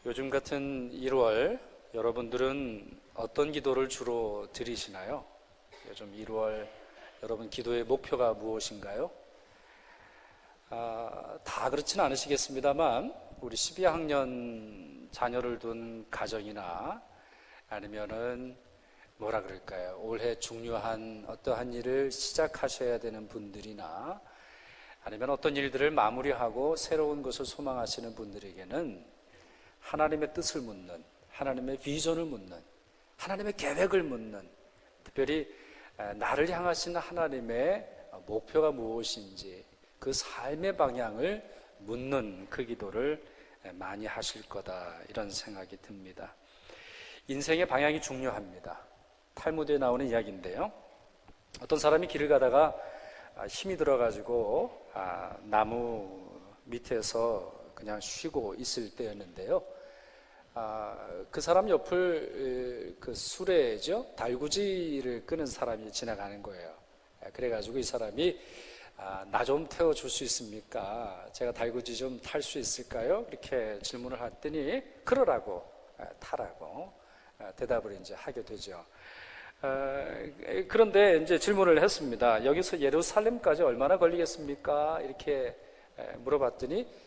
요즘 같은 1월 여러분들은 어떤 기도를 주로 드리시나요? 요즘 1월 여러분 기도의 목표가 무엇인가요? 다 그렇지는 않으시겠습니다만 우리 12학년 자녀를 둔 가정이나 아니면은 뭐라 그럴까요? 올해 중요한 어떠한 일을 시작하셔야 되는 분들이나 아니면 어떤 일들을 마무리하고 새로운 것을 소망하시는 분들에게는 하나님의 뜻을 묻는, 하나님의 비전을 묻는, 하나님의 계획을 묻는, 특별히 나를 향하신 하나님의 목표가 무엇인지 그 삶의 방향을 묻는 그 기도를 많이 하실 거다, 이런 생각이 듭니다. 인생의 방향이 중요합니다. 탈무드에 나오는 이야기인데요, 어떤 사람이 길을 가다가 힘이 들어가지고 나무 밑에서 그냥 쉬고 있을 때였는데요, 그 사람 옆을 그 수레죠, 달구지를 끄는 사람이 지나가는 거예요. 그래가지고 이 사람이 나 좀 태워줄 수 있습니까? 제가 달구지 좀 탈 수 있을까요? 이렇게 질문을 했더니 그러라고, 타라고 대답을 이제 하게 되죠. 그런데 이제 질문을 했습니다. 여기서 예루살렘까지 얼마나 걸리겠습니까? 이렇게 물어봤더니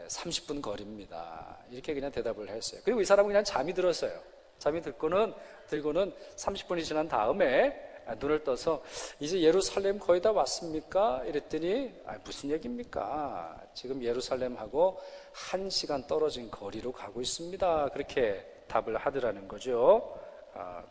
30분 거리입니다. 이렇게 그냥 대답을 했어요. 그리고 이 사람은 그냥 잠이 들었어요. 잠이 들고는 30분이 지난 다음에 눈을 떠서 이제 예루살렘 거의 다 왔습니까? 이랬더니 무슨 얘기입니까? 지금 예루살렘하고 1시간 떨어진 거리로 가고 있습니다. 그렇게 답을 하더라는 거죠.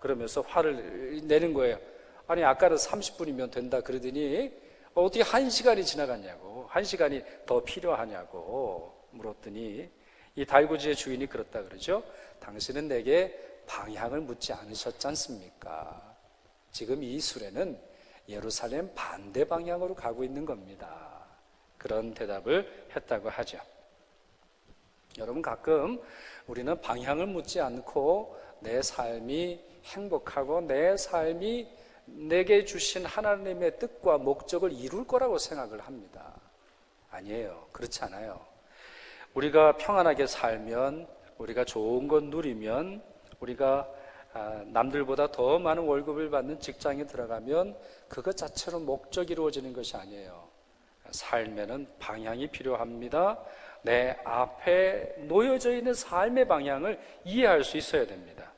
그러면서 화를 내는 거예요. 아니 아까는 30분이면 된다 그러더니 어떻게 1시간이 지나갔냐고, 1시간이 더 필요하냐고 물었더니 이 달구지의 주인이 그렇다 그러죠. 당신은 내게 방향을 묻지 않으셨지 않습니까? 지금 이 수레는 예루살렘 반대 방향으로 가고 있는 겁니다. 그런 대답을 했다고 하죠. 여러분, 가끔 우리는 방향을 묻지 않고 내 삶이 행복하고 내 삶이 내게 주신 하나님의 뜻과 목적을 이룰 거라고 생각을 합니다. 아니에요. 그렇지 않아요. 우리가 평안하게 살면, 우리가 좋은 것 누리면, 우리가 남들보다 더 많은 월급을 받는 직장에 들어가면 그것 자체로 목적이 이루어지는 것이 아니에요. 삶에는 방향이 필요합니다. 내 앞에 놓여져 있는 삶의 방향을 이해할 수 있어야 됩니다.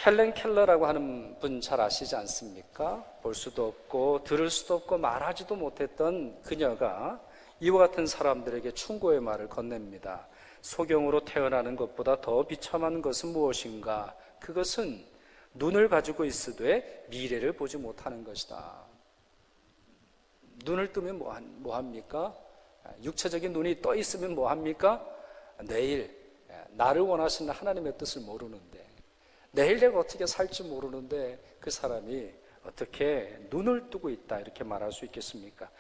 헬렌 켈러라고 하는 분 잘 아시지 않습니까? 볼 수도 없고 들을 수도 없고 말하지도 못했던 그녀가 이와 같은 사람들에게 충고의 말을 건넵니다. 소경으로 태어나는 것보다 더 비참한 것은 무엇인가? 그것은 눈을 가지고 있으되 미래를 보지 못하는 것이다. 눈을 뜨면 뭐 합니까? 육체적인 눈이 떠 있으면 뭐 합니까? 내일 나를 원하시는 하나님의 뜻을 모르는데, 내일 내가 어떻게 살지 모르는데 그 사람이 어떻게 눈을 뜨고 있다, 이렇게 말할 수 있겠습니까?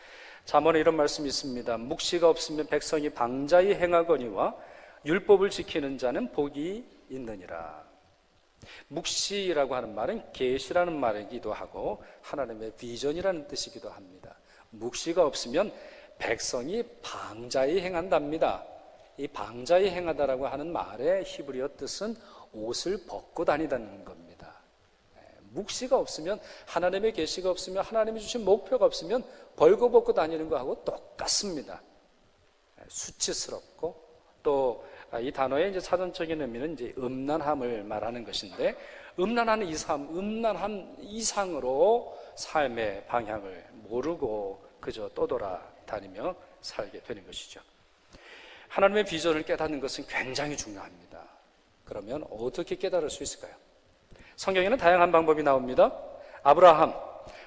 잠언에 이런 말씀이 있습니다. 묵시가 없으면 백성이 방자히 행하거니와 율법을 지키는 자는 복이 있느니라. 묵시라고 하는 말은 계시라는 말이기도 하고 하나님의 비전이라는 뜻이기도 합니다. 묵시가 없으면 백성이 방자히 행한답니다. 이 방자히 행하다라고 하는 말의 히브리어 뜻은 옷을 벗고 다니다는 겁니다. 묵시가 없으면, 하나님의 계시가 없으면, 하나님이 주신 목표가 없으면 벌거벗고 다니는 거하고 똑같습니다. 수치스럽고, 또 이 단어의 이제 사전적인 의미는 이제 음란함을 말하는 것인데, 음란함 이상으로 삶의 방향을 모르고 그저 떠돌아다니며 살게 되는 것이죠. 하나님의 비전을 깨닫는 것은 굉장히 중요합니다. 그러면 어떻게 깨달을 수 있을까요? 성경에는 다양한 방법이 나옵니다. 아브라함,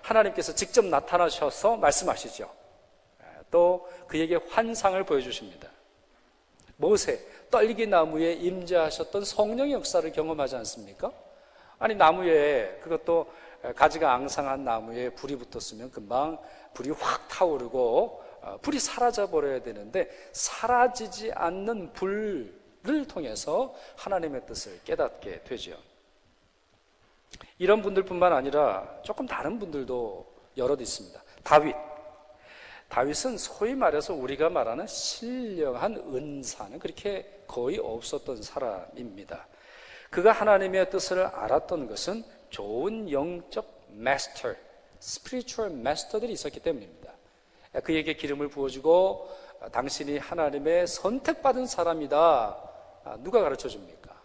하나님께서 직접 나타나셔서 말씀하시죠. 또 그에게 환상을 보여주십니다. 모세, 떨기 나무에 임재하셨던 성령의 역사를 경험하지 않습니까? 아니, 나무에, 그것도 가지가 앙상한 나무에 불이 붙었으면 금방 불이 확 타오르고 불이 사라져버려야 되는데, 사라지지 않는 불을 통해서 하나님의 뜻을 깨닫게 되죠. 이런 분들뿐만 아니라 조금 다른 분들도 여럿 있습니다. 다윗은 소위 말해서 우리가 말하는 신령한 은사는 그렇게 거의 없었던 사람입니다. 그가 하나님의 뜻을 알았던 것은 좋은 영적 마스터, 스피리추얼 마스터들이 있었기 때문입니다. 그에게 기름을 부어주고 당신이 하나님의 선택받은 사람이다. 누가 가르쳐 줍니까?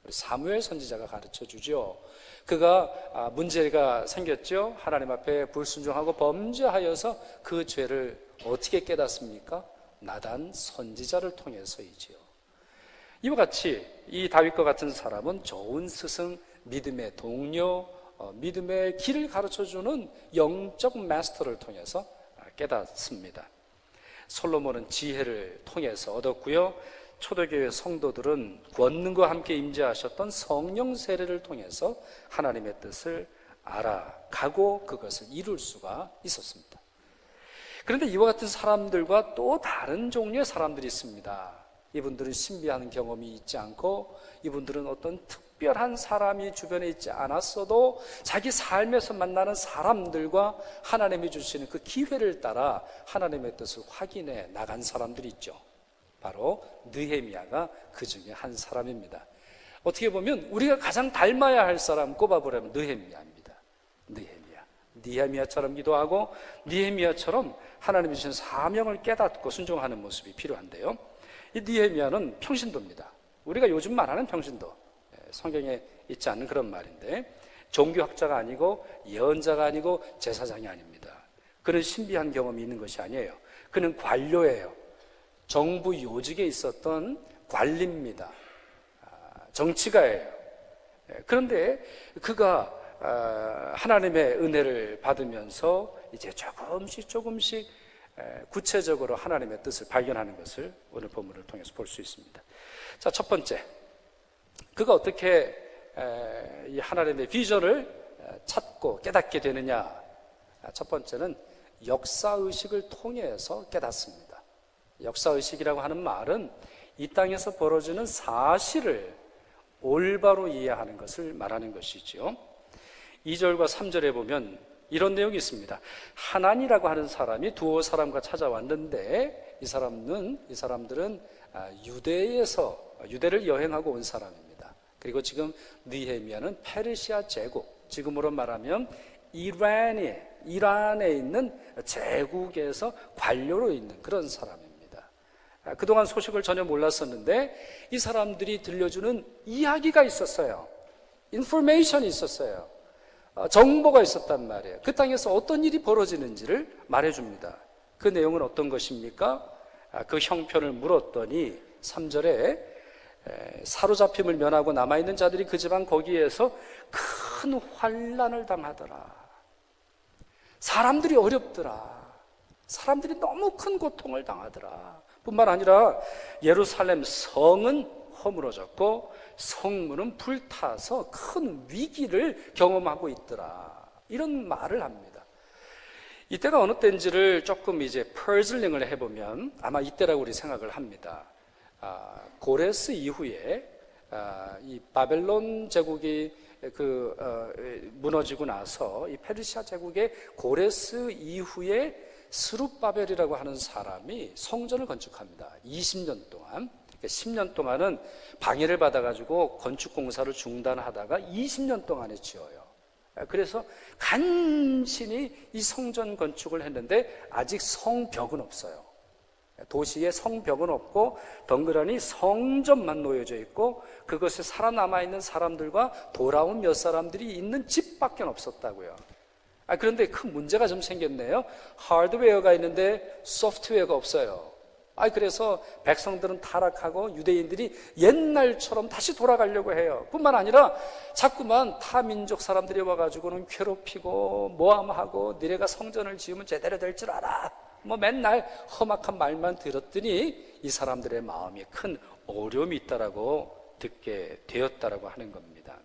우리 사무엘 선지자가 가르쳐 주죠. 그가 문제가 생겼죠. 하나님 앞에 불순종하고 범죄하여서 그 죄를 어떻게 깨닫습니까? 나단 선지자를 통해서이지요. 이와 같이 이 다윗과 같은 사람은 좋은 스승, 믿음의 동료, 믿음의 길을 가르쳐주는 영적 마스터를 통해서 깨닫습니다. 솔로몬은 지혜를 통해서 얻었고요. 초대교회 성도들은 권능과 함께 임재하셨던 성령 세례를 통해서 하나님의 뜻을 알아가고 그것을 이룰 수가 있었습니다. 그런데 이와 같은 사람들과 또 다른 종류의 사람들이 있습니다. 이분들은 신비한 경험이 있지 않고 이분들은 어떤 특별한 사람이 주변에 있지 않았어도 자기 삶에서 만나는 사람들과 하나님이 주시는 그 기회를 따라 하나님의 뜻을 확인해 나간 사람들이 있죠. 바로 느헤미야가 그 중에 한 사람입니다. 어떻게 보면 우리가 가장 닮아야 할 사람 꼽아보려면 느헤미야입니다. 느헤미야처럼 기도하고 느헤미야처럼 하나님이 주신 사명을 깨닫고 순종하는 모습이 필요한데요. 이 느헤미야는 평신도입니다. 우리가 요즘 말하는 평신도, 성경에 있지 않는 그런 말인데 종교학자가 아니고 예언자가 아니고 제사장이 아닙니다. 그는 신비한 경험이 있는 것이 아니에요. 그는 관료예요. 정부 요직에 있었던 관리입니다. 정치가예요. 그런데 그가 하나님의 은혜를 받으면서 이제 조금씩 구체적으로 하나님의 뜻을 발견하는 것을 오늘 본문을 통해서 볼 수 있습니다. 자, 첫 번째, 그가 어떻게 이 하나님의 비전을 찾고 깨닫게 되느냐? 첫 번째는 역사의식을 통해서 깨닫습니다. 역사의식이라고 하는 말은 이 땅에서 벌어지는 사실을 올바로 이해하는 것을 말하는 것이지요. 2절과 3절에 보면 이런 내용이 있습니다. 하난이라고 하는 사람이 두어 사람과 찾아왔는데 이 사람들은 유대를 여행하고 온 사람입니다. 그리고 지금 느헤미야는 페르시아 제국, 지금으로 말하면 이란에 있는 제국에서 관료로 있는 그런 사람입니다. 그동안 소식을 전혀 몰랐었는데 이 사람들이 들려주는 이야기가 있었어요. 인포메이션이 있었어요. 정보가 있었단 말이에요. 그 땅에서 어떤 일이 벌어지는지를 말해줍니다. 그 내용은 어떤 것입니까? 그 형편을 물었더니 3절에 사로잡힘을 면하고 남아있는 자들이 그 지방 거기에서 큰 환난을 당하더라. 사람들이 어렵더라. 사람들이 너무 큰 고통을 당하더라. 뿐만 아니라 예루살렘 성은 허물어졌고 성문은 불타서 큰 위기를 경험하고 있더라. 이런 말을 합니다. 이때가 어느 때인지를 조금 이제 퍼즐링을 해보면 아마 이때라고 우리 생각을 합니다. 고레스 이후에 이 바벨론 제국이 무너지고 나서 이 페르시아 제국의 고레스 이후에 스룹바벨이라고 하는 사람이 성전을 건축합니다. 20년 동안. 10년 동안은 방해를 받아가지고 건축 공사를 중단하다가 20년 동안에 지어요. 그래서 간신히 이 성전 건축을 했는데 아직 성벽은 없어요. 도시에 성벽은 없고 덩그러니 성전만 놓여져 있고 그것에 살아남아있는 사람들과 돌아온 몇 사람들이 있는 집밖에 없었다고요. 그런데 큰 문제가 좀 생겼네요. 하드웨어가 있는데 소프트웨어가 없어요. 그래서 백성들은 타락하고 유대인들이 옛날처럼 다시 돌아가려고 해요. 뿐만 아니라 자꾸만 타민족 사람들이 와가지고는 괴롭히고 모함하고 니네가 성전을 지으면 제대로 될 줄 알아. 맨날 험악한 말만 들었더니 이 사람들의 마음에 큰 어려움이 있다라고 듣게 되었다라고 하는 겁니다.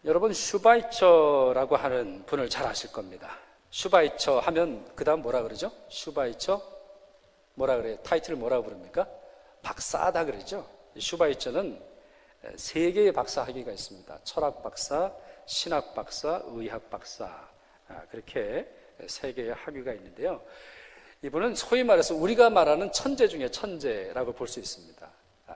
여러분 슈바이처라고 하는 분을 잘 아실 겁니다. 슈바이처 하면 그 다음 뭐라 그러죠? 슈바이처 뭐라 그래요? 타이틀을 뭐라고 부릅니까? 박사다 그러죠. 슈바이처는 세 개의 박사 학위가 있습니다. 철학 박사, 신학 박사, 의학 박사. 그렇게 세 개의 학위가 있는데요. 이분은 소위 말해서 우리가 말하는 천재 중에 천재라고 볼 수 있습니다.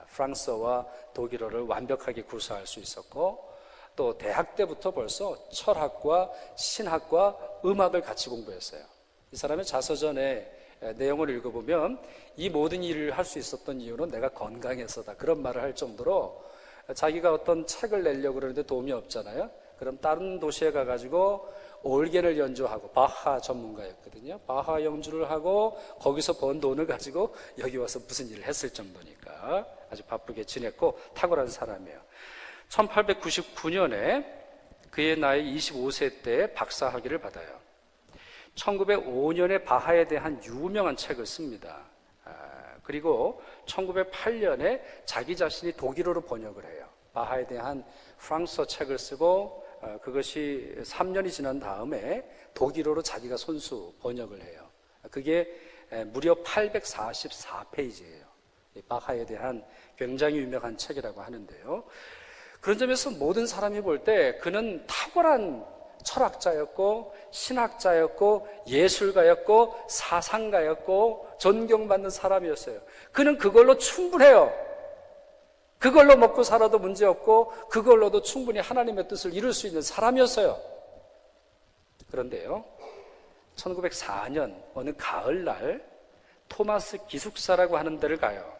프랑스어와 독일어를 완벽하게 구사할 수 있었고, 또 대학 때부터 벌써 철학과 신학과 음악을 같이 공부했어요. 이 사람의 자서전에 내용을 읽어보면 이 모든 일을 할 수 있었던 이유는 내가 건강해서다, 그런 말을 할 정도로 자기가 어떤 책을 내려고 그러는데 도움이 없잖아요. 그럼 다른 도시에 가가지고 올게를 연주하고, 바하 전문가였거든요. 바하 연주를 하고 거기서 번 돈을 가지고 여기 와서 무슨 일을 했을 정도니까 아주 바쁘게 지냈고 탁월한 사람이에요. 1899년에 그의 나이 25세 때 박사학위를 받아요. 1905년에 바하에 대한 유명한 책을 씁니다. 그리고 1908년에 자기 자신이 독일어로 번역을 해요. 바하에 대한 프랑스어 책을 쓰고, 그것이 3년이 지난 다음에 독일어로 자기가 손수 번역을 해요. 그게 무려 844페이지예요. 바하에 대한 굉장히 유명한 책이라고 하는데요. 그런 점에서 모든 사람이 볼 때 그는 탁월한 철학자였고 신학자였고 예술가였고 사상가였고 존경받는 사람이었어요. 그는 그걸로 충분해요. 그걸로 먹고 살아도 문제없고 그걸로도 충분히 하나님의 뜻을 이룰 수 있는 사람이었어요. 그런데요, 1904년 어느 가을날 토마스 기숙사라고 하는 데를 가요.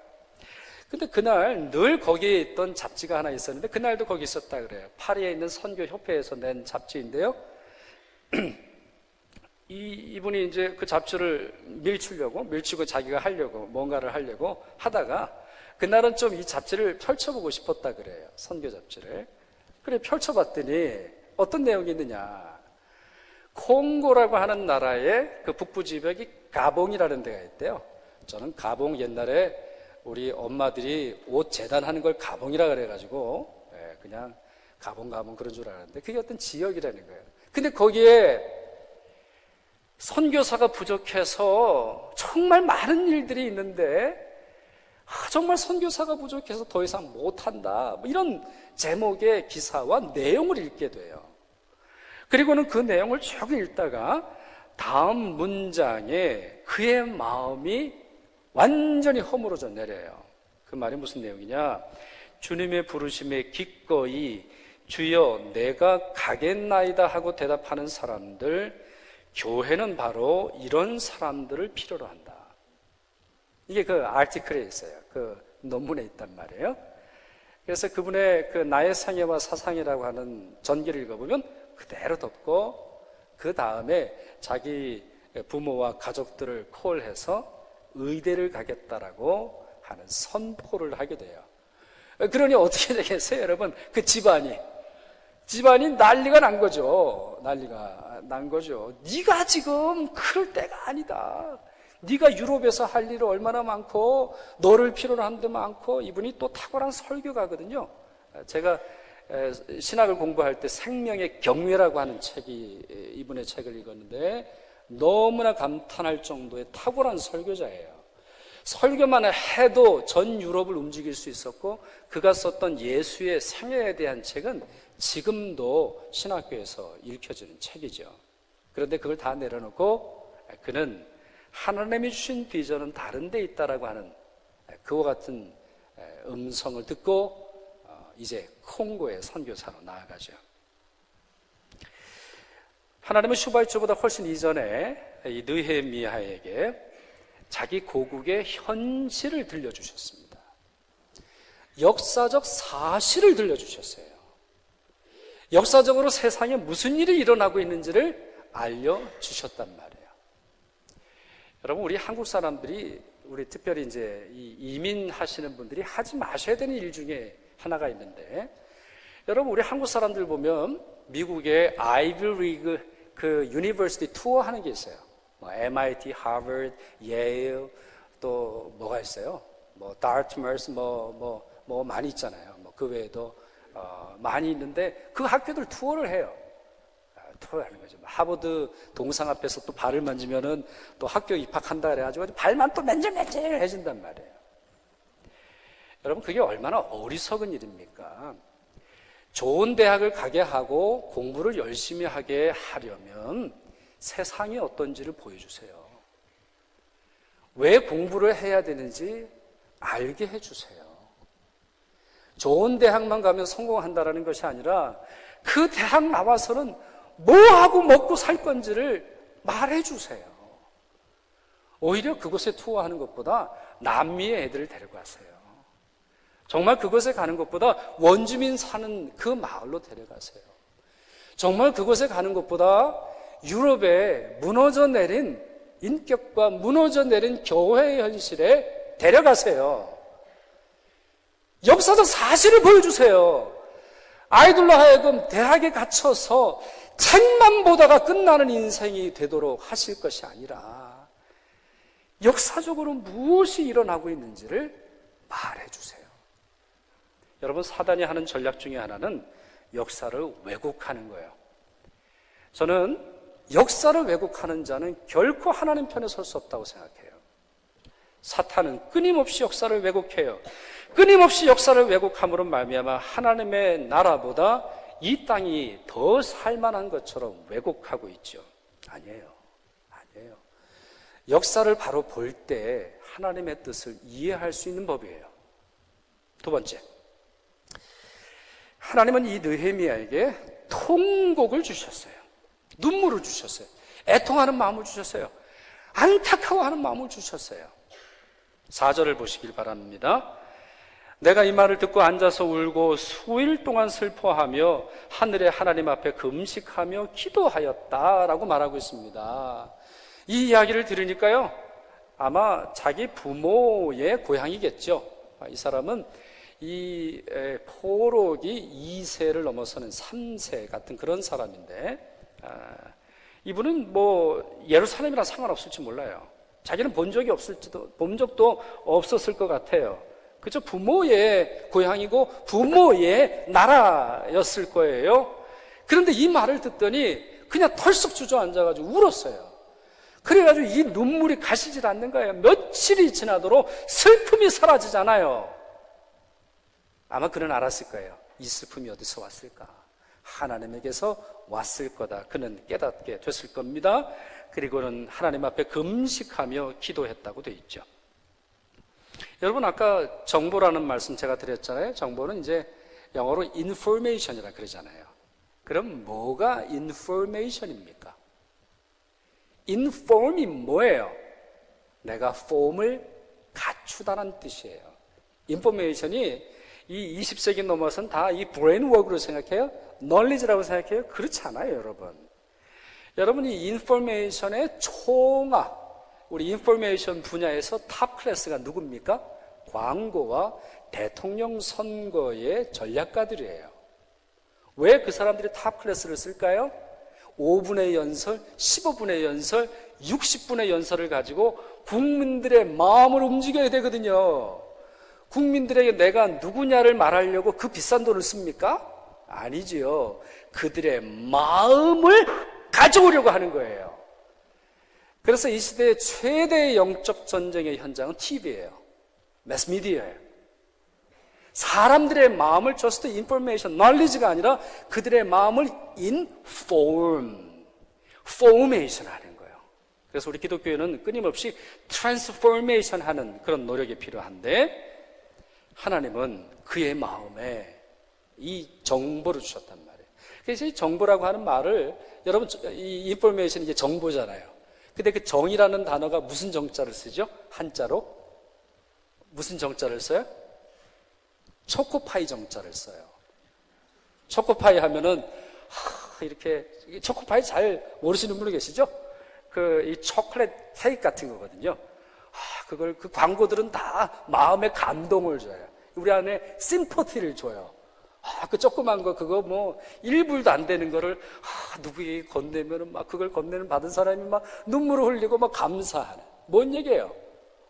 근데 그날 늘 거기에 있던 잡지가 하나 있었는데, 그날도 거기 있었다 그래요. 파리에 있는 선교협회에서 낸 잡지인데요. 이분이 이제 그 잡지를 밀치고 자기가 하려고, 뭔가를 하려고 하다가, 그날은 좀 이 잡지를 펼쳐보고 싶었다 그래요. 선교 잡지를. 그래, 펼쳐봤더니 어떤 내용이 있느냐. 콩고라고 하는 나라의 그 북부 지역이 가봉이라는 데가 있대요. 저는 가봉, 옛날에 우리 엄마들이 옷 재단하는 걸 가봉이라 그래가지고 그냥 가봉 그런 줄 알았는데 그게 어떤 지역이라는 거예요. 근데 거기에 선교사가 부족해서 정말 많은 일들이 있는데, 정말 선교사가 부족해서 더 이상 못한다, 이런 제목의 기사와 내용을 읽게 돼요. 그리고는 그 내용을 쭉 읽다가 다음 문장에 그의 마음이 완전히 허물어져 내려요. 그 말이 무슨 내용이냐. 주님의 부르심에 기꺼이 주여 내가 가겠나이다 하고 대답하는 사람들, 교회는 바로 이런 사람들을 필요로 한다. 이게 그 아티클에 있어요. 그 논문에 있단 말이에요. 그래서 그분의 그 나의 생애와 사상이라고 하는 전기를 읽어보면 그대로 덮고, 그 다음에 자기 부모와 가족들을 콜해서 의대를 가겠다라고 하는 선포를 하게 돼요. 그러니 어떻게 되겠어요, 여러분? 그 집안이 난리가 난 거죠. 네가 지금 그럴 때가 아니다. 네가 유럽에서 할 일이 얼마나 많고 너를 필요로 하는 데 많고. 이분이 또 탁월한 설교가거든요. 제가 신학을 공부할 때 생명의 경외라고 하는 이분의 책을 읽었는데 너무나 감탄할 정도의 탁월한 설교자예요. 설교만 해도 전 유럽을 움직일 수 있었고, 그가 썼던 예수의 생애에 대한 책은 지금도 신학교에서 읽혀지는 책이죠. 그런데 그걸 다 내려놓고 그는 하나님이 주신 비전은 다른 데 있다라고 하는 그와 같은 음성을 듣고 이제 콩고의 선교사로 나아가죠. 하나님은 슈바이처보다 훨씬 이전에 이 느헤미야에게 자기 고국의 현실을 들려주셨습니다. 역사적 사실을 들려주셨어요. 역사적으로 세상에 무슨 일이 일어나고 있는지를 알려주셨단 말이에요. 여러분, 우리 한국 사람들이, 우리 특별히 이제 이민하시는 분들이 하지 마셔야 되는 일 중에 하나가 있는데, 여러분, 우리 한국 사람들 보면 미국의 아이비 리그 그 유니버시티 투어 하는 게 있어요. MIT, 하버드, 예일, 또 뭐가 있어요? 다트머스, 많이 있잖아요. 그 외에도 많이 있는데 그 학교들 투어를 해요. 투어하는 거죠. 하버드 동상 앞에서 또 발을 만지면은 또 학교 입학한다 그래가지고 발만 또 맨질맨질해진단 말이에요. 여러분, 그게 얼마나 어리석은 일입니까? 좋은 대학을 가게 하고 공부를 열심히 하게 하려면 세상이 어떤지를 보여주세요. 왜 공부를 해야 되는지 알게 해주세요. 좋은 대학만 가면 성공한다는 것이 아니라 그 대학 나와서는 뭐 하고 먹고 살 건지를 말해주세요. 오히려 그곳에 투어하는 것보다 남미의 애들을 데려가세요. 정말 그곳에 가는 것보다 원주민 사는 그 마을로 데려가세요. 정말 그곳에 가는 것보다 유럽에 무너져 내린 인격과 무너져 내린 교회의 현실에 데려가세요. 역사적 사실을 보여주세요. 아이들로 하여금 대학에 갇혀서 책만 보다가 끝나는 인생이 되도록 하실 것이 아니라 역사적으로 무엇이 일어나고 있는지를 말해주세요. 여러분, 사단이 하는 전략 중에 하나는 역사를 왜곡하는 거예요. 저는 역사를 왜곡하는 자는 결코 하나님 편에 설 수 없다고 생각해요. 사탄은 끊임없이 역사를 왜곡해요. 끊임없이 역사를 왜곡함으로 말미암아 하나님의 나라보다 이 땅이 더 살만한 것처럼 왜곡하고 있죠. 아니에요. 역사를 바로 볼 때 하나님의 뜻을 이해할 수 있는 법이에요. 두 번째, 하나님은 이 느헤미야에게 통곡을 주셨어요. 눈물을 주셨어요. 애통하는 마음을 주셨어요. 안타까워하는 마음을 주셨어요. 4절을 보시길 바랍니다. 내가 이 말을 듣고 앉아서 울고 수일 동안 슬퍼하며 하늘의 하나님 앞에 금식하며 기도하였다라고 말하고 있습니다. 이 이야기를 들으니까요, 아마 자기 부모의 고향이겠죠. 이 사람은 이 포록이 2세를 넘어서는 3세 같은 그런 사람인데, 이분은 뭐 예루살렘이랑 상관없을지 몰라요. 자기는 본 적도 없었을 것 같아요. 그죠? 부모의 고향이고 부모의 나라였을 거예요. 그런데 이 말을 듣더니 그냥 털썩 주저앉아가지고 울었어요. 그래가지고 이 눈물이 가시질 않는 거예요. 며칠이 지나도록 슬픔이 사라지잖아요. 아마 그는 알았을 거예요. 이 슬픔이 어디서 왔을까? 하나님에게서 왔을 거다. 그는 깨닫게 됐을 겁니다. 그리고는 하나님 앞에 금식하며 기도했다고 되어 있죠. 여러분, 아까 정보라는 말씀 제가 드렸잖아요. 정보는 이제 영어로 information이라 그러잖아요. 그럼 뭐가 information입니까? inform이 뭐예요? 내가 form을 갖추다는 뜻이에요. information이 이 20세기 넘어선 다 이 브레인워크로 생각해요? knowledge라고 생각해요? 그렇지 않아요, 여러분. 여러분이 인포메이션의 총아, 우리 인포메이션 분야에서 탑 클래스가 누굽니까? 광고와 대통령 선거의 전략가들이에요. 왜 그 사람들이 탑 클래스를 쓸까요? 5분의 연설, 15분의 연설, 60분의 연설을 가지고 국민들의 마음을 움직여야 되거든요. 국민들에게 내가 누구냐를 말하려고 그 비싼 돈을 씁니까? 아니지요. 그들의 마음을 가져오려고 하는 거예요. 그래서 이 시대의 최대의 영적 전쟁의 현장은 TV예요. 매스미디어예요. 사람들의 마음을 just information, knowledge가 아니라 그들의 마음을 formation 하는 거예요. 그래서 우리 기독교회는 끊임없이 transformation 하는 그런 노력이 필요한데, 하나님은 그의 마음에 이 정보를 주셨단 말이에요. 그래서 이 정보라고 하는 말을, 여러분, 이 인포메이션이 이제 정보잖아요. 근데 그 정이라는 단어가 무슨 정자를 쓰죠? 한자로? 무슨 정자를 써요? 초코파이 정자를 써요. 초코파이 하면은, 이렇게, 초코파이 잘 모르시는 분이 계시죠? 이 초콜릿 케이크 같은 거거든요. 그 광고들은 다 마음의 감동을 줘요. 우리 안에 심퍼티를 줘요. 그 조그만 거, 그거 뭐, 1불도 안 되는 거를, 누구에게 건네면은 막 그걸 건네는 받은 사람이 막 눈물을 흘리고 막 감사하는. 뭔 얘기예요?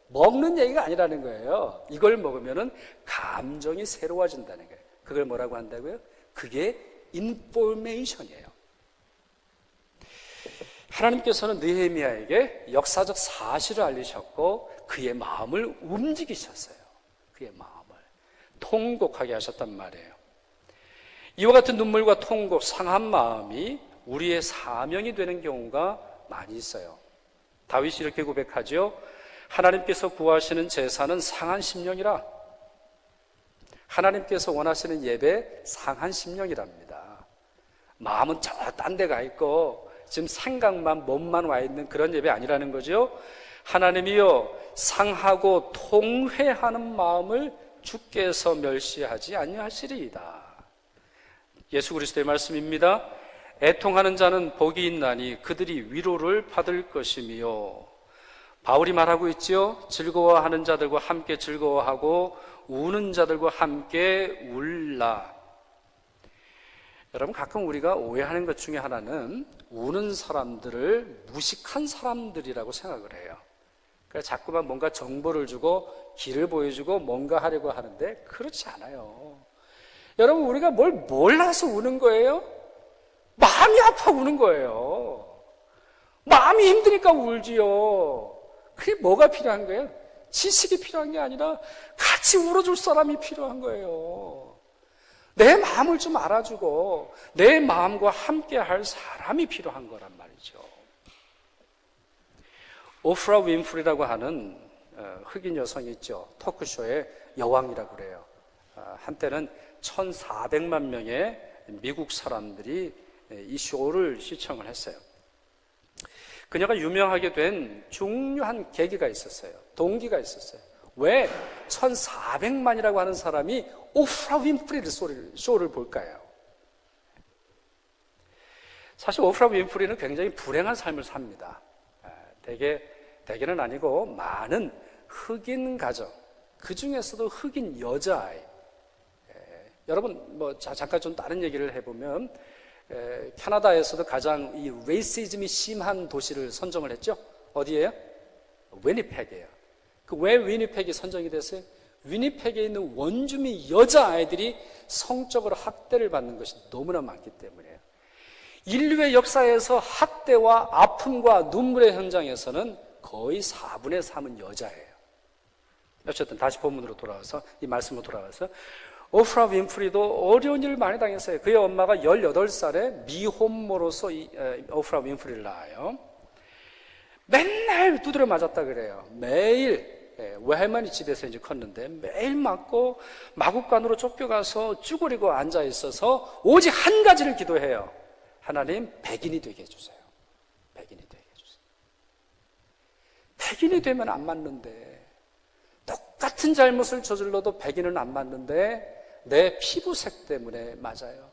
먹는 얘기가 아니라는 거예요. 이걸 먹으면은 감정이 새로워진다는 거예요. 그걸 뭐라고 한다고요? 그게 인포메이션이에요. 하나님께서는 느헤미야에게 역사적 사실을 알리셨고 그의 마음을 움직이셨어요. 그의 마음을 통곡하게 하셨단 말이에요. 이와 같은 눈물과 통곡, 상한 마음이 우리의 사명이 되는 경우가 많이 있어요. 다윗이 이렇게 고백하죠. 하나님께서 구하시는 제사는 상한 심령이라. 하나님께서 원하시는 예배 상한 심령이랍니다. 마음은 저 딴 데 가 있고 지금 생각만 몸만 와 있는 그런 예배 아니라는 거죠. 하나님이여 상하고 통회하는 마음을 주께서 멸시하지 아니하시리이다. 예수 그리스도의 말씀입니다. 애통하는 자는 복이 있나니 그들이 위로를 받을 것이며, 바울이 말하고 있지요. 즐거워하는 자들과 함께 즐거워하고 우는 자들과 함께 울라. 여러분, 가끔 우리가 오해하는 것 중에 하나는 우는 사람들을 무식한 사람들이라고 생각을 해요. 그래서 자꾸만 뭔가 정보를 주고 길을 보여주고 뭔가 하려고 하는데 그렇지 않아요. 여러분, 우리가 뭘 몰라서 우는 거예요? 마음이 아파 우는 거예요. 마음이 힘드니까 울지요. 그게 뭐가 필요한 거예요? 지식이 필요한 게 아니라 같이 울어줄 사람이 필요한 거예요. 내 마음을 좀 알아주고 내 마음과 함께 할 사람이 필요한 거란 말이죠. 오프라 윈프리라고 하는 흑인 여성이 있죠. 토크쇼의 여왕이라고 그래요. 한때는 1,400만 명의 미국 사람들이 이 쇼를 시청을 했어요. 그녀가 유명하게 된 중요한 계기가 있었어요. 동기가 있었어요. 왜 1,400만이라고 하는 사람이 오프라 윈프리 쇼를 볼까요? 사실 오프라 윈프리는 굉장히 불행한 삶을 삽니다. 대개는 아니고 많은 흑인 가정, 그 중에서도 흑인 여자아이. 여러분, 잠깐 좀 다른 얘기를 해보면, 캐나다에서도 가장 이 레이시즘이 심한 도시를 선정을 했죠. 어디예요? 위니펙이에요. 왜 위니펙이 선정이 됐어요? 위니펙에 있는 원주민 여자아이들이 성적으로 학대를 받는 것이 너무나 많기 때문이에요. 인류의 역사에서 학대와 아픔과 눈물의 현장에서는 거의 4분의 3은 여자예요. 어쨌든 다시 본문으로 돌아와서, 이 말씀으로 돌아와서, 오프라 윈프리도 어려운 일을 많이 당했어요. 그의 엄마가 18살에 미혼모로서 오프라 윈프리를 낳아요. 맨날 두드려 맞았다 그래요. 매일, 외할머니 집에서 이제 컸는데 매일 맞고 마구간으로 쫓겨가서 쭈그리고 앉아 있어서 오직 한 가지를 기도해요. 하나님, 백인이 되게 해주세요. 백인이 되게 해주세요. 백인이 되면 안 맞는데, 똑같은 잘못을 저질러도 백인은 안 맞는데 내 피부색 때문에 맞아요.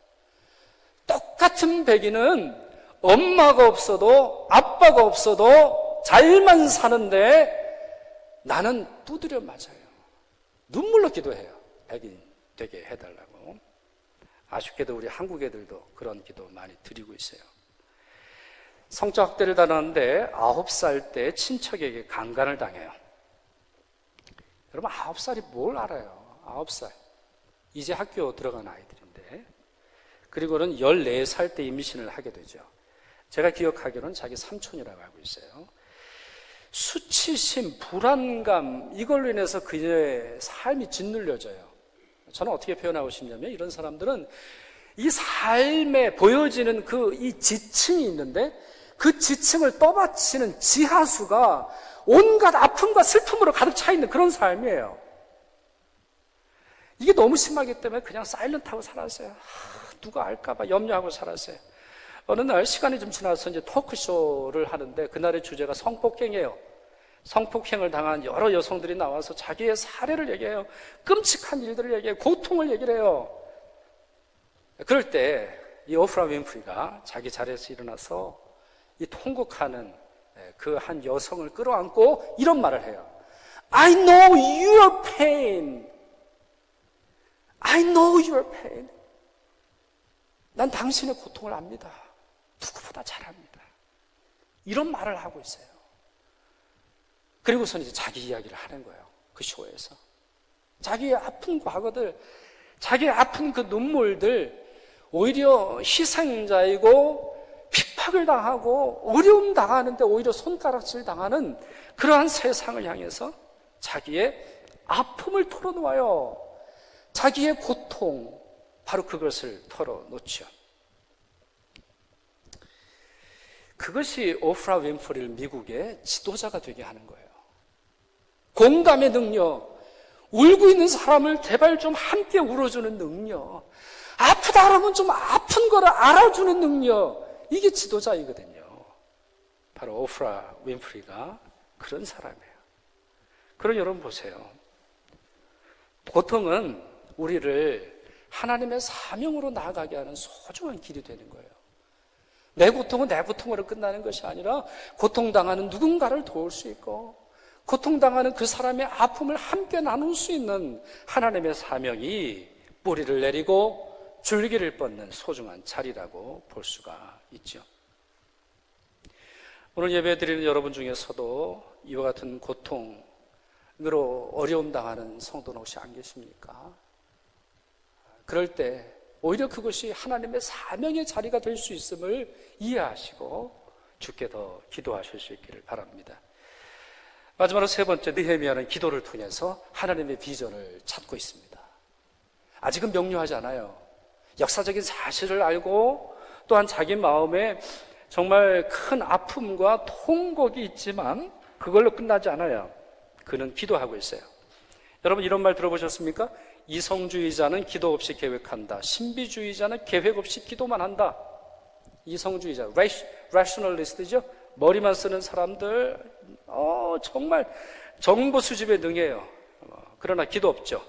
똑같은 백인은 엄마가 없어도 아빠가 없어도 잘만 사는데 나는 두드려 맞아요. 눈물로 기도해요. 백인 되게 해달라고. 아쉽게도 우리 한국 애들도 그런 기도 많이 드리고 있어요. 성적 학대를 당하는데 9살 때 친척에게 강간을 당해요. 여러분, 9살이 뭘 알아요? 9살. 이제 학교 들어간 아이들인데. 그리고는 14살 때 임신을 하게 되죠. 제가 기억하기로는 자기 삼촌이라고 알고 있어요. 수치심, 불안감, 이걸로 인해서 그녀의 삶이 짓눌려져요. 저는 어떻게 표현하고 싶냐면, 이런 사람들은 이 삶에 보여지는 이 지층이 있는데, 그 지층을 떠받치는 지하수가 온갖 아픔과 슬픔으로 가득 차 있는 그런 삶이에요. 이게 너무 심하기 때문에 그냥 사일런트하고 살았어요. 누가 알까봐 염려하고 살았어요. 어느 날 시간이 좀 지나서 이제 토크쇼를 하는데, 그날의 주제가 성폭행이에요. 성폭행을 당한 여러 여성들이 나와서 자기의 사례를 얘기해요. 끔찍한 일들을 얘기해요. 고통을 얘기를 해요. 그럴 때 이 오프라 윈프리가 자기 자리에서 일어나서 이 통곡하는 그 한 여성을 끌어안고 이런 말을 해요. I know your pain. I know your pain. 난 당신의 고통을 압니다. 누구보다 잘 압니다. 이런 말을 하고 있어요. 그리고선 이제 자기 이야기를 하는 거예요. 그 쇼에서. 자기의 아픈 과거들, 자기의 아픈 그 눈물들, 오히려 희생자이고 핍박을 당하고 어려움 당하는데 오히려 손가락질 당하는 그러한 세상을 향해서 자기의 아픔을 털어놓아요. 자기의 고통, 바로 그것을 털어놓죠. 그것이 오프라 윈프리를 미국의 지도자가 되게 하는 거예요. 공감의 능력, 울고 있는 사람을 제발 좀 함께 울어주는 능력, 아프다 그러면 좀 아픈 거를 알아주는 능력, 이게 지도자이거든요. 바로 오프라 윈프리가 그런 사람이에요. 그럼 여러분 보세요. 고통은 우리를 하나님의 사명으로 나아가게 하는 소중한 길이 되는 거예요. 내 고통은 내 고통으로 끝나는 것이 아니라 고통당하는 누군가를 도울 수 있고 고통당하는 그 사람의 아픔을 함께 나눌 수 있는 하나님의 사명이 뿌리를 내리고 줄기를 뻗는 소중한 자리라고 볼 수가 있죠. 오늘 예배드리는 여러분 중에서도 이와 같은 고통으로 어려움 당하는 성도는 혹시 안 계십니까? 그럴 때 오히려 그것이 하나님의 사명의 자리가 될 수 있음을 이해하시고 주께 더 기도하실 수 있기를 바랍니다. 마지막으로 세 번째, 느헤미야는 기도를 통해서 하나님의 비전을 찾고 있습니다. 아직은 명료하지 않아요. 역사적인 사실을 알고 또한 자기 마음에 정말 큰 아픔과 통곡이 있지만 그걸로 끝나지 않아요. 그는 기도하고 있어요. 여러분 이런 말 들어보셨습니까? 이성주의자는 기도 없이 계획한다. 신비주의자는 계획 없이 기도만 한다. 이성주의자, rationalist죠? 머리만 쓰는 사람들, 정말 정보 수집에 능해요. 그러나 기도 없죠.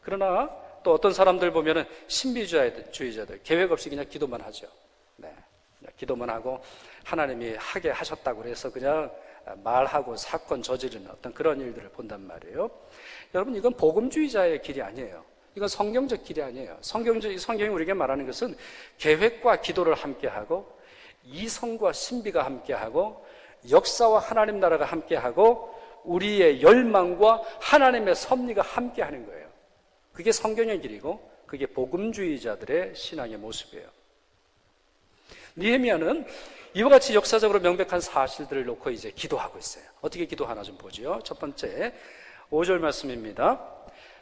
그러나 또 어떤 사람들 보면은 신비주의자들, 계획 없이 그냥 기도만 하죠. 네, 기도만 하고 하나님이 하게 하셨다고 해서 그냥 말하고 사건 저지르는 어떤 그런 일들을 본단 말이에요. 여러분 이건 복음주의자의 길이 아니에요. 이건 성경적 길이 아니에요. 성경이 우리에게 말하는 것은 계획과 기도를 함께하고 이성과 신비가 함께하고 역사와 하나님 나라가 함께하고 우리의 열망과 하나님의 섭리가 함께하는 거예요. 그게 성경의 길이고 그게 복음주의자들의 신앙의 모습이에요. 느헤미야는 이와 같이 역사적으로 명백한 사실들을 놓고 이제 기도하고 있어요. 어떻게 기도하나 좀 보죠. 첫 번째 5절 말씀입니다.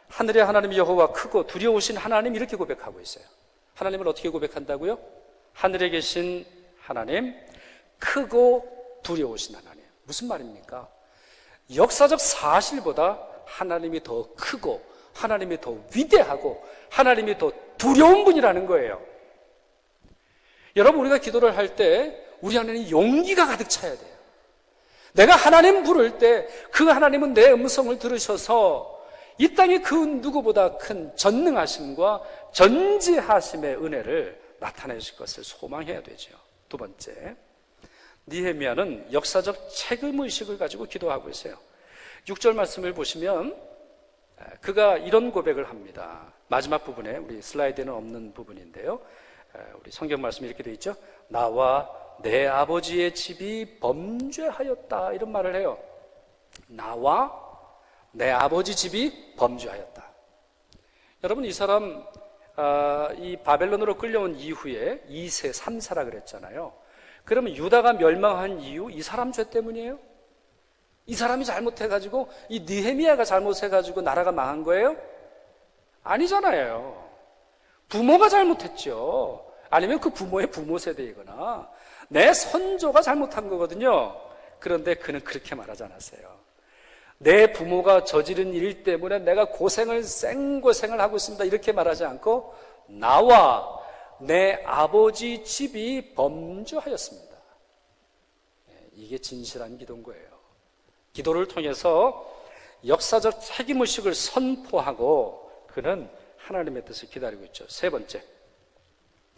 하늘의 하나님 여호와 크고 두려우신 하나님, 이렇게 고백하고 있어요. 하나님을 어떻게 고백한다고요? 하늘에 계신 하나님, 크고 두려우신 하나님. 무슨 말입니까? 역사적 사실보다 하나님이 더 크고 하나님이 더 위대하고 하나님이 더 두려운 분이라는 거예요. 여러분 우리가 기도를 할 때 우리 안에는 용기가 가득 차야 돼요. 내가 하나님 부를 때 그 하나님은 내 음성을 들으셔서 이 땅에 그 누구보다 큰 전능하심과 전지하심의 은혜를 나타내실 것을 소망해야 되죠. 두 번째, 느헤미야는 역사적 책임의식을 가지고 기도하고 있어요. 6절 말씀을 보시면 그가 이런 고백을 합니다. 마지막 부분에, 우리 슬라이드에는 없는 부분인데요, 우리 성경 말씀이 이렇게 되어 있죠. 나와 내 아버지의 집이 범죄하였다, 이런 말을 해요. 나와 내 아버지 집이 범죄하였다. 여러분 이 사람 이 바벨론으로 끌려온 이후에 2세 3세라 그랬잖아요. 그러면 유다가 멸망한 이유 이 사람 죄 때문이에요? 이 사람이 잘못해가지고 이 느헤미야가 잘못해가지고 나라가 망한 거예요? 아니잖아요. 부모가 잘못했죠. 아니면 그 부모의 부모 세대이거나 내 선조가 잘못한 거거든요. 그런데 그는 그렇게 말하지 않았어요. 내 부모가 저지른 일 때문에 내가 생고생을 하고 있습니다, 이렇게 말하지 않고 나와 내 아버지 집이 범죄하였습니다. 이게 진실한 기도인 거예요. 기도를 통해서 역사적 책임의식을 선포하고 그는 하나님의 뜻을 기다리고 있죠. 세 번째,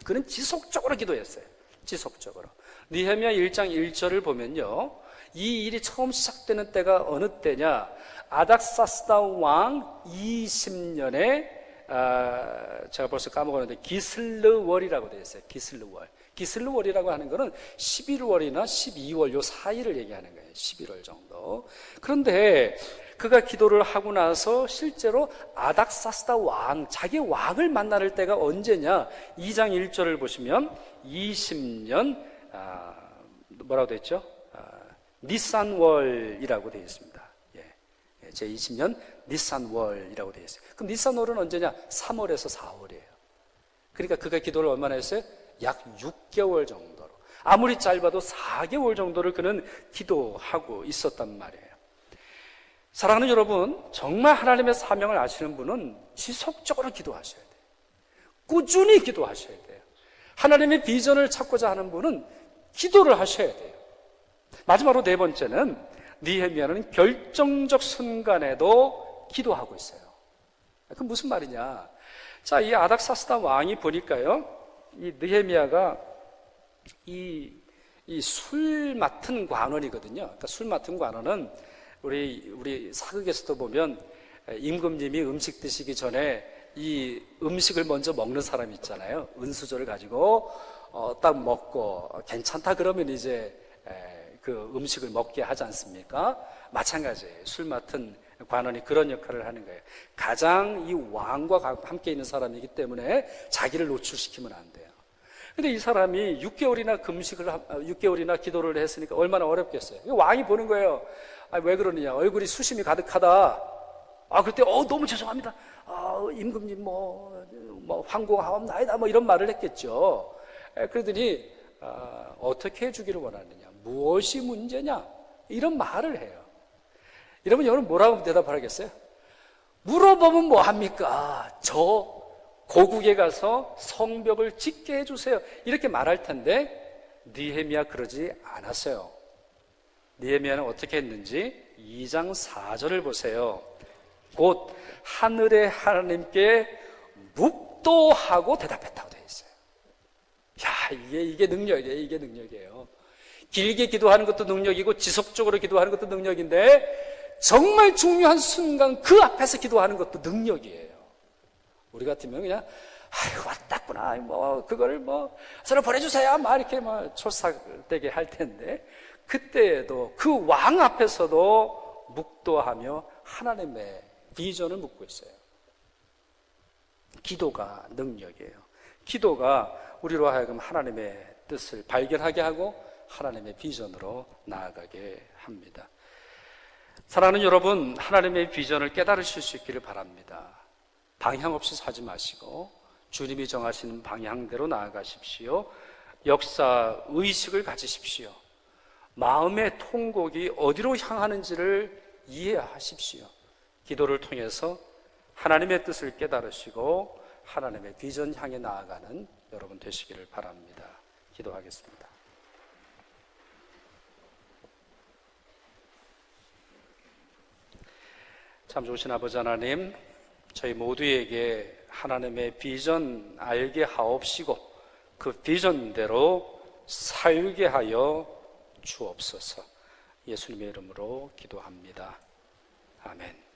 그는 지속적으로 기도했어요. 지속적으로. 느헤미야 1장 1절을 보면요, 이 일이 처음 시작되는 때가 어느 때냐, 아닥사스다 왕 20년에 제가 벌써 까먹었는데 기슬르월이라고 되어 있어요. 기슬르월이라고 하는 것은 11월이나 12월 요 사이를 얘기하는 거예요. 11월 정도. 그런데 그가 기도를 하고 나서 실제로 아닥사스다 왕, 자기 왕을 만날 때가 언제냐, 2장 1절을 보시면 20년 뭐라고 되어 있죠? 니산월이라고 되어 있습니다. 제 20년 니산월이라고 되어 있어요. 그럼 니산월은 언제냐? 3월에서 4월이에요. 그러니까 그가 기도를 얼마나 했어요? 약 6개월 정도로. 아무리 짧아도 4개월 정도를 그는 기도하고 있었단 말이에요. 사랑하는 여러분, 정말 하나님의 사명을 아시는 분은 지속적으로 기도하셔야 돼요. 꾸준히 기도하셔야 돼요. 하나님의 비전을 찾고자 하는 분은 기도를 하셔야 돼요. 마지막으로 네 번째는 느헤미야는 결정적 순간에도 기도하고 있어요. 그 무슨 말이냐? 자, 이 아닥사스다 왕이 보니까요, 이 느헤미야가 이 술 맡은 관원이거든요. 그러니까 술 맡은 관원은 우리 사극에서도 보면 임금님이 음식 드시기 전에 이 음식을 먼저 먹는 사람이 있잖아요. 은수저를 가지고 딱 먹고 괜찮다 그러면 이제 그 음식을 먹게 하지 않습니까? 마찬가지예요. 술 맡은 관원이 그런 역할을 하는 거예요. 가장 이 왕과 함께 있는 사람이기 때문에 자기를 노출시키면 안 돼요. 근데 이 사람이 6개월이나 기도를 했으니까 얼마나 어렵겠어요. 왕이 보는 거예요. 왜 그러느냐? 얼굴이 수심이 가득하다. 그때 너무 죄송합니다. 임금님 황공하옵나이다 이런 말을 했겠죠. 그러더니 어떻게 해주기를 원하느냐? 무엇이 문제냐? 이런 말을 해요. 여러분, 여러분 뭐라고 대답하겠어요? 물어보면 뭐합니까? 저 고국에 가서 성벽을 짓게 해주세요. 이렇게 말할 텐데 느헤미야 그러지 않았어요. 느헤미야는 어떻게 했는지 2장 4절을 보세요. 곧 하늘의 하나님께 묵도하고 대답했다고 되어 있어요. 이게 능력이에요. 이게 능력이에요. 길게 기도하는 것도 능력이고 지속적으로 기도하는 것도 능력인데 정말 중요한 순간 그 앞에서 기도하는 것도 능력이에요. 우리 같으면 그냥 왔다구나 그거를 서로 보내주세요 이렇게 촐싹대게 할 텐데 그때에도 그 왕 앞에서도 묵도하며 하나님의 비전을 묻고 있어요. 기도가 능력이에요. 기도가 우리로 하여금 하나님의 뜻을 발견하게 하고 하나님의 비전으로 나아가게 합니다. 사랑하는 여러분, 하나님의 비전을 깨달으실 수 있기를 바랍니다. 방향 없이 사지 마시고 주님이 정하신 방향대로 나아가십시오. 역사 의식을 가지십시오. 마음의 통곡이 어디로 향하는지를 이해하십시오. 기도를 통해서 하나님의 뜻을 깨달으시고 하나님의 비전 향해 나아가는 여러분 되시기를 바랍니다. 기도하겠습니다. 참 좋으신 아버지 하나님, 저희 모두에게 하나님의 비전 알게 하옵시고 그 비전대로 살게 하여 주옵소서. 예수님의 이름으로 기도합니다. 아멘.